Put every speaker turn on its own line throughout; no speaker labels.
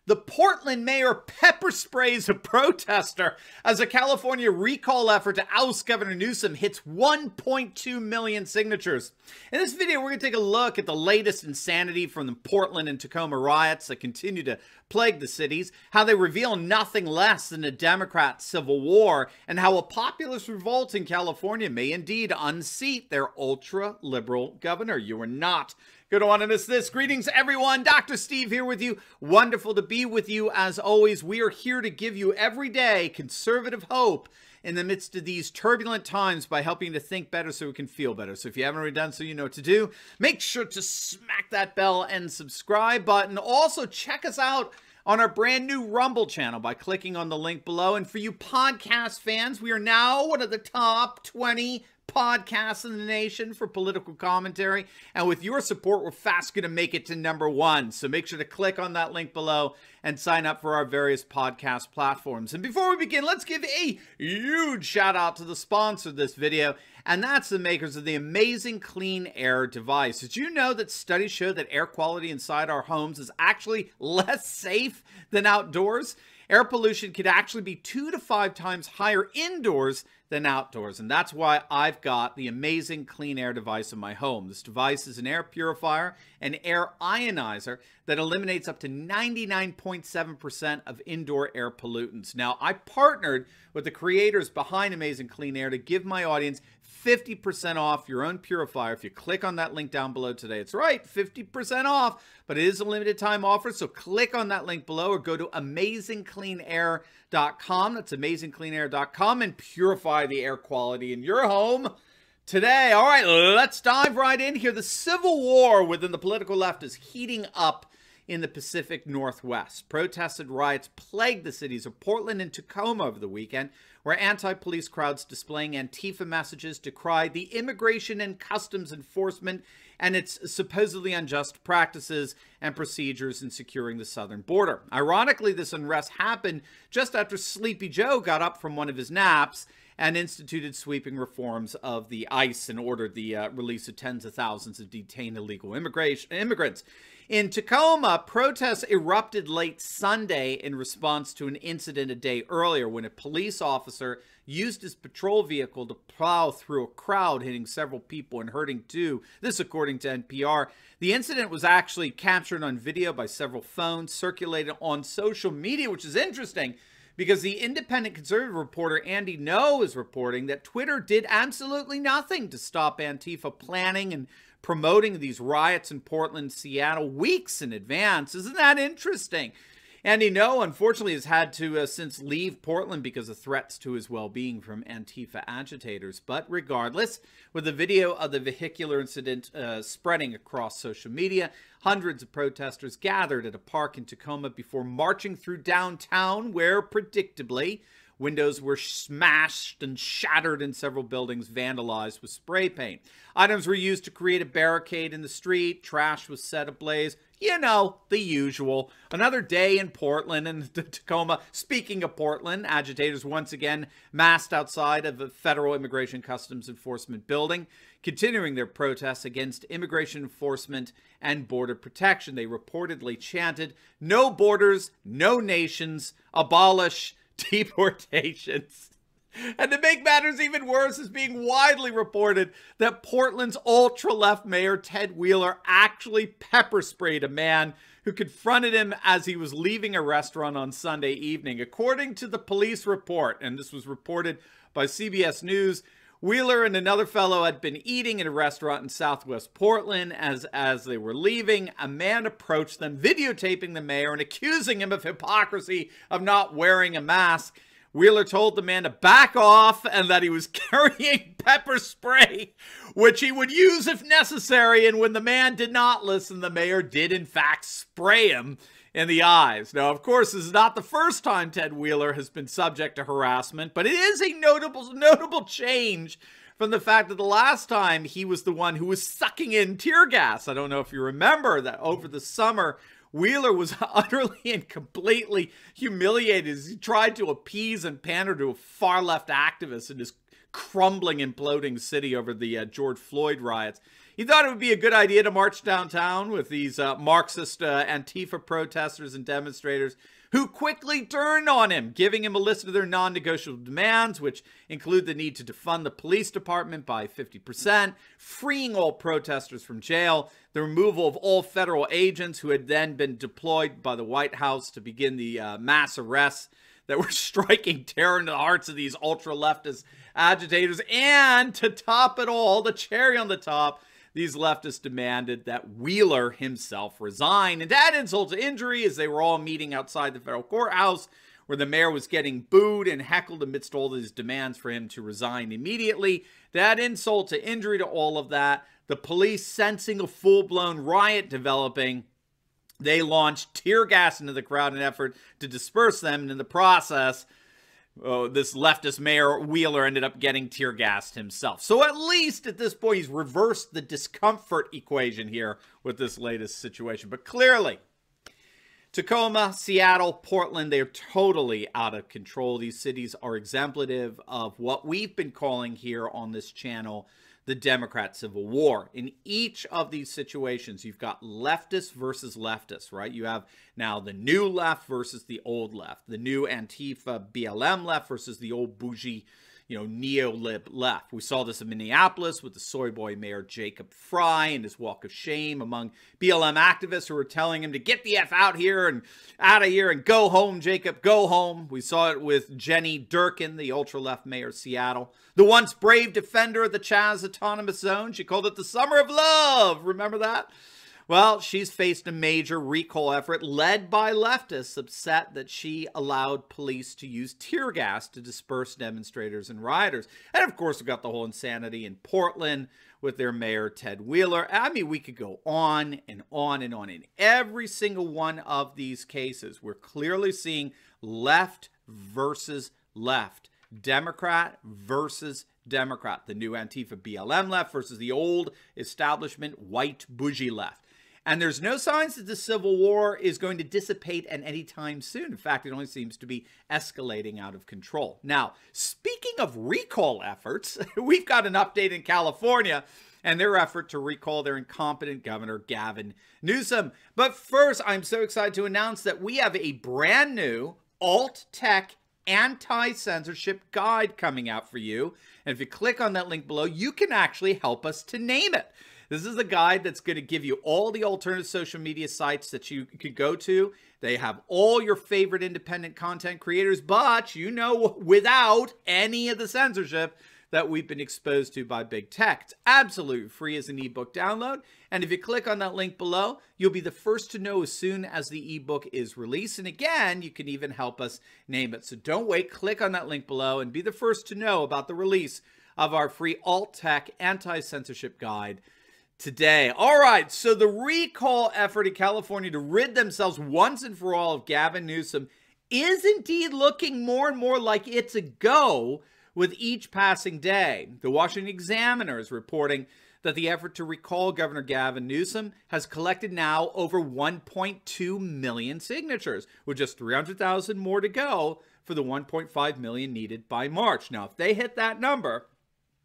The Portland mayor pepper sprays a protester as a California recall effort to oust Governor Newsom hits 1.2 million signatures. In this video, we're going to take a look at the latest insanity from the Portland and Tacoma riots that continue to plague the cities, how they reveal nothing less than a Democrat civil war, and how a populist revolt in California may indeed unseat their ultra-liberal governor. You are not going to want to miss this. Greetings, everyone. Dr. Steve here with you. Wonderful to be with you. As always, we are here to give you every day conservative hope in the midst of these turbulent times by helping you to think better so we can feel better. So if you haven't already done so, you know what to do. Make sure to smack that bell and subscribe button. Also, check us out on our brand new Rumble channel by clicking on the link below. And for you podcast fans, we are now one of the top 20 podcasts in the nation for political commentary, and with your support, we're fast going to make it to #1. So make sure to click on that link below and sign up for our various podcast platforms. And before we begin, let's give a huge shout out to the sponsor of this video, and that's the makers of the amazing Clean Air device. Did you know that studies show that air quality inside our homes is actually less safe than outdoors? Air pollution could actually be 2 to 5 times higher indoors than outdoors. And that's why I've got the amazing Clean Air device in my home. This device is an air purifier and air ionizer that eliminates up to 99.7% of indoor air pollutants. Now, I partnered with the creators behind Amazing Clean Air to give my audience 50% off your own purifier if you click on that link down below today. It's right, 50% off, but it is a limited time offer, so click on that link below or go to amazingcleanair.com. That's amazingcleanair.com and purify the air quality in your home today. All right, let's dive right in here. The civil war within the political left is heating up in the Pacific Northwest. Protests and riots plagued the cities of Portland and Tacoma over the weekend, where anti-police crowds displaying Antifa messages decried the immigration and customs enforcement and its supposedly unjust practices and procedures in securing the southern border. Ironically, this unrest happened just after Sleepy Joe got up from one of his naps and instituted sweeping reforms of the ICE and ordered the release of tens of thousands of detained illegal immigrants. In Tacoma, protests erupted late Sunday in response to an incident a day earlier when a police officer used his patrol vehicle to plow through a crowd, hitting several people and hurting two. This, according to NPR. The incident was actually captured on video by several phones, circulated on social media, which is interesting because the independent conservative reporter Andy Ngo is reporting that Twitter did absolutely nothing to stop Antifa planning and promoting these riots in Portland and Seattle weeks in advance. Isn't that interesting? Andy Ngo, unfortunately, has had to since leave Portland because of threats to his well-being from Antifa agitators. But regardless, with the video of the vehicular incident spreading across social media, hundreds of protesters gathered at a park in Tacoma before marching through downtown, where, predictably, windows were smashed and shattered in several buildings vandalized with spray paint. Items were used to create a barricade in the street. Trash was set ablaze. You know, the usual. Another day in Portland and Tacoma. Speaking of Portland, agitators once again massed outside of the Federal Immigration Customs Enforcement building, continuing their protests against immigration enforcement and border protection. They reportedly chanted, "No borders, no nations, abolish deportations." And to make matters even worse, it's being widely reported that Portland's ultra-left mayor Ted Wheeler actually pepper sprayed a man who confronted him as he was leaving a restaurant on Sunday evening. According to the police report, and this was reported by CBS News, Wheeler and another fellow had been eating in a restaurant in Southwest Portland. As they were leaving, a man approached them, videotaping the mayor and accusing him of hypocrisy of not wearing a mask. Wheeler told the man to back off and that he was carrying pepper spray, which he would use if necessary. And when the man did not listen, the mayor did, in fact, spray him in the eyes. Now, of course, this is not the first time Ted Wheeler has been subject to harassment, but it is a notable change from the fact that the last time he was the one who was sucking in tear gas. I don't know if you remember that over the summer, Wheeler was utterly and completely humiliated as he tried to appease and pander to a far-left activist in this crumbling, imploding city over the George Floyd riots. He thought it would be a good idea to march downtown with these Marxist Antifa protesters and demonstrators who quickly turned on him, giving him a list of their non-negotiable demands, which include the need to defund the police department by 50%, freeing all protesters from jail, the removal of all federal agents who had then been deployed by the White House to begin the mass arrests that were striking terror into the hearts of these ultra-leftist agitators. And to top it all, the cherry on the top, these leftists demanded that Wheeler himself resign. And to add insult to injury, as they were all meeting outside the federal courthouse, where the mayor was getting booed and heckled amidst all these demands for him to resign immediately. To add insult to injury to all of that, the police, sensing a full-blown riot developing, they launched tear gas into the crowd in an effort to disperse them. And in the process, this leftist mayor Wheeler ended up getting tear gassed himself. So at least at this point, he's reversed the discomfort equation here with this latest situation. But clearly, Tacoma, Seattle, Portland, they're totally out of control. These cities are exemplative of what we've been calling here on this channel the Democrat Civil War. In each of these situations, you've got leftists versus leftists, right? You have now the new left versus the old left, the new Antifa BLM left versus the old bougie, neo-lib left. We saw this in Minneapolis with the soy boy mayor Jacob Fry and his walk of shame among BLM activists who were telling him to get the F out here and out of here and go home, Jacob, go home. We saw it with Jenny Durkin, the ultra-left mayor of Seattle, the once brave defender of the Chaz Autonomous Zone. She called it the Summer of Love. Remember that? Well, she's faced a major recall effort led by leftists upset that she allowed police to use tear gas to disperse demonstrators and rioters. And of course, we've got the whole insanity in Portland with their mayor, Ted Wheeler. I mean, we could go on and on and on. In every single one of these cases, we're clearly seeing left versus left. Democrat versus Democrat. The new Antifa BLM left versus the old establishment white bougie left. And there's no signs that the Civil War is going to dissipate at any time soon. In fact, it only seems to be escalating out of control. Now, speaking of recall efforts, we've got an update in California and their effort to recall their incompetent governor, Gavin Newsom. But first, I'm so excited to announce that we have a brand new AltTech anti-censorship guide coming out for you. And if you click on that link below, you can actually help us to name it. This is a guide that's going to give you all the alternative social media sites that you could go to. They have all your favorite independent content creators, but without any of the censorship that we've been exposed to by big tech. It's absolutely free as an ebook download. And if you click on that link below, you'll be the first to know as soon as the ebook is released. And again, you can even help us name it. So don't wait, click on that link below and be the first to know about the release of our free AltTech anti-censorship guide today. All right, so the recall effort in California to rid themselves once and for all of Gavin Newsom is indeed looking more and more like it's a go with each passing day. The Washington Examiner is reporting that the effort to recall Governor Gavin Newsom has collected now over 1.2 million signatures, with just 300,000 more to go for the 1.5 million needed by March. Now, if they hit that number,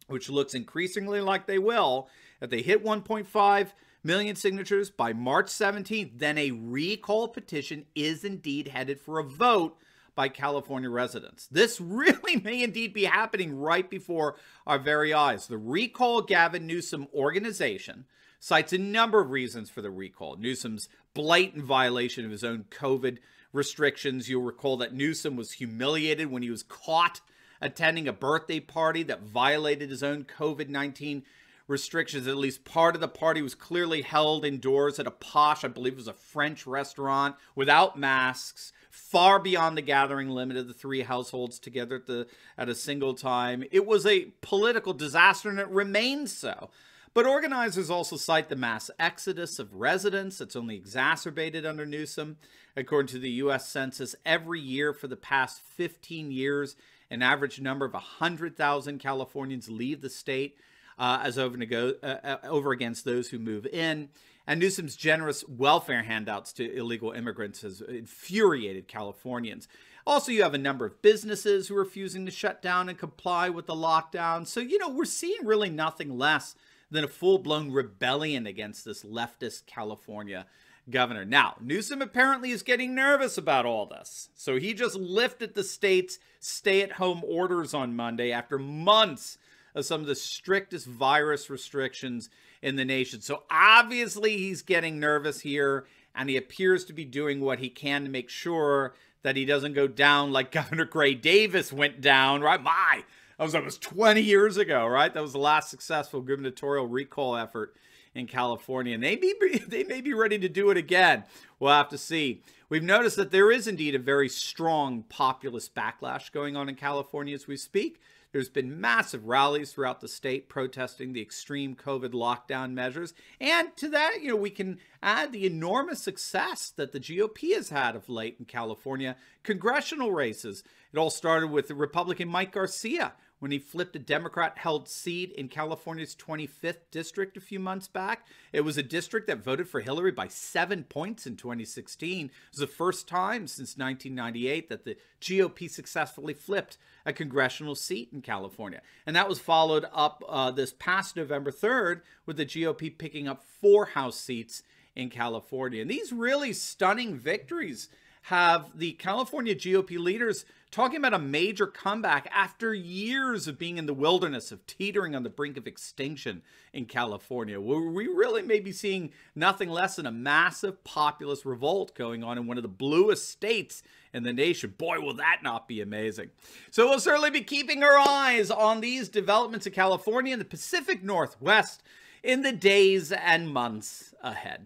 which looks increasingly like they will, if they hit 1.5 million signatures by March 17th, then a recall petition is indeed headed for a vote by California residents. This really may indeed be happening right before our very eyes. The Recall Gavin Newsom organization cites a number of reasons for the recall. Newsom's blatant violation of his own COVID restrictions. You'll recall that Newsom was humiliated when he was caught attending a birthday party that violated his own COVID-19 restrictions. At least part of the party was clearly held indoors at a posh, I believe it was a French restaurant, without masks, far beyond the gathering limit of the 3 households together at a single time. It was a political disaster, and it remains so. But organizers also cite the mass exodus of residents that's only exacerbated under Newsom. According to the U.S. Census, every year for the past 15 years, an average number of 100,000 Californians leave the state as over against those who move in. And Newsom's generous welfare handouts to illegal immigrants has infuriated Californians. Also, you have a number of businesses who are refusing to shut down and comply with the lockdown. So, we're seeing really nothing less than a full-blown rebellion against this leftist California governor. Now, Newsom apparently is getting nervous about all this. So he just lifted the state's stay-at-home orders on Monday after months of some of the strictest virus restrictions in the nation. So obviously he's getting nervous here, and he appears to be doing what he can to make sure that he doesn't go down like Governor Gray Davis went down, right? That was almost 20 years ago, right? That was the last successful gubernatorial recall effort in California, and they may be ready to do it again. We'll have to see. We've noticed that there is indeed a very strong populist backlash going on in California as we speak. There's been massive rallies throughout the state protesting the extreme COVID lockdown measures. And to that, we can add the enormous success that the GOP has had of late in California. Congressional races. It all started with the Republican Mike Garcia when he flipped a Democrat-held seat in California's 25th district a few months back. It was a district that voted for Hillary by 7 points in 2016. It was the first time since 1998 that the GOP successfully flipped a congressional seat in California. And that was followed up this past November 3rd with the GOP picking up 4 House seats in California. And these really stunning victories have the California GOP leaders talking about a major comeback after years of being in the wilderness, of teetering on the brink of extinction in California. We really may be seeing nothing less than a massive populist revolt going on in one of the bluest states in the nation. Boy, will that not be amazing. So we'll certainly be keeping our eyes on these developments in California and the Pacific Northwest in the days and months ahead.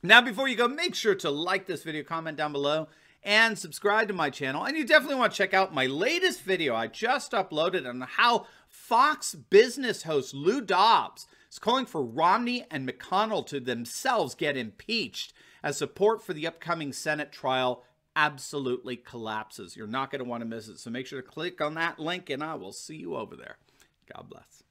Now, before you go, make sure to like this video, comment down below, and subscribe to my channel. And you definitely want to check out my latest video I just uploaded on how Fox Business host Lou Dobbs is calling for Romney and McConnell to themselves get impeached as support for the upcoming Senate trial absolutely collapses. You're not going to want to miss it. So make sure to click on that link, and I will see you over there. God bless.